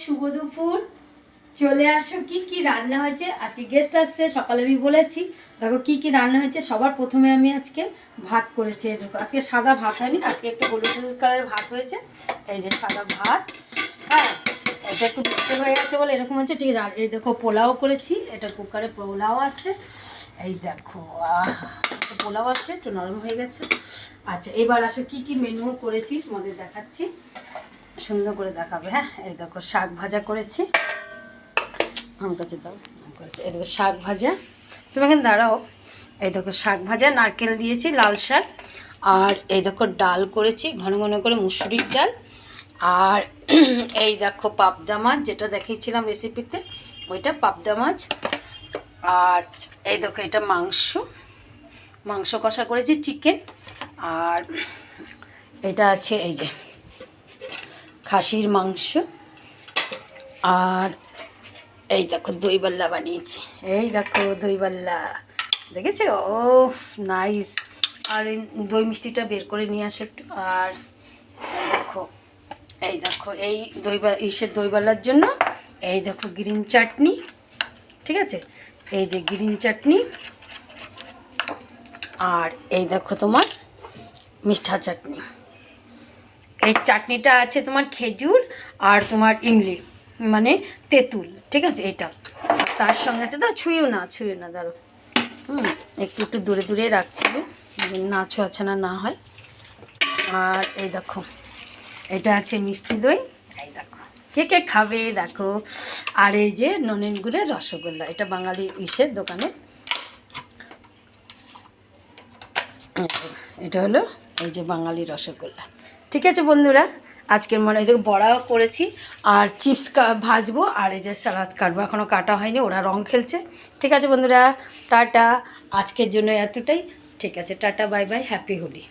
শুভ দুপুর। চলে আসো, কি কি রান্না হয়েছে। আজকে গেস্ট আসছে, সকালে আমি বলেছি। দেখো কি কি রান্না হয়েছে। সবার প্রথমে আমি আজকে ভাত করেছি। দেখো আজকে সাদা ভাত হয়নি, আজকে একটু হলুদ হলুদ কালারের ভাত হয়েছে। এই যে সাদা ভাত, হ্যাঁ এটা একটু বুঝতে হয়ে গেছে বলে এরকম হচ্ছে, ঠিক আছে। আর এই দেখো পোলাও করেছি, এটা কুকারে পোলাও আছে। এই দেখো পোলাও আছে, একটু নরম হয়ে গেছে। আচ্ছা এবার আসো কি কি মেনু করেছি তোমাদের দেখাচ্ছি, সুন্দর করে দেখাবে। হ্যাঁ এই দেখো শাক ভাজা করেছি, আমার কাছে দাও করেছি। এই দেখো শাক ভাজা, তুমি এখানে দাঁড়াও। এই দেখো শাক ভাজা, নারকেল দিয়েছি, লাল শাক। আর এই দেখো ডাল করেছি ঘন ঘন করে, মুসুরির ডাল। আর এই দেখো পাবদা মাছ, যেটা দেখিয়েছিলাম রেসিপিতে, ওইটা পাবদা মাছ। আর এই দেখো এটা মাংস কষা করেছি, চিকেন। আর এটা আছে এই যে খাসির মাংস। আর এই দেখো দই বাল্লা বানিয়েছি, এই দেখো দই বাল্লা, দেখেছো? ও নাইস। আর এই দই মিষ্টিটা বের করে নিয়ে আসো একটু। আর এই দেখো এই দই বাল্লার জন্য এই দেখো গ্রিন চাটনি, ঠিক আছে, এই যে গ্রিন চাটনি। আর এই দেখো তোমার মিঠা চাটনি। এই চাটনিটা আছে তোমার খেজুর আর তোমার ইমলি, মানে তেঁতুল, ঠিক আছে। এটা তার সঙ্গে আছে, দাঁড়া ছুঁয়েও না দাঁড়ো, একটু দূরে দূরে রাখছিল, না ছোঁয়াছানা না হয়। আর এই দেখো এটা আছে মিষ্টি দই, এই দেখো কে কে খাবে দেখো। আর এই যে নলেন গুড়ের রসগোল্লা, এটা বাঙালি দোকানে। এটা হলো এই যে বাঙালি রসগোল্লা। ঠিক আছে বন্ধুরা, আজকের মনে হয় বড়াও করেছি, আর চিপস ভাজবো, আর এই যে স্যালাড কাটবো, এখনও কাটা হয়নি, ওরা রং খেলছে। ঠিক আছে বন্ধুরা, টাটা, আজকের জন্য এতটাই। ঠিক আছে, tata, bye bye, happy Holi.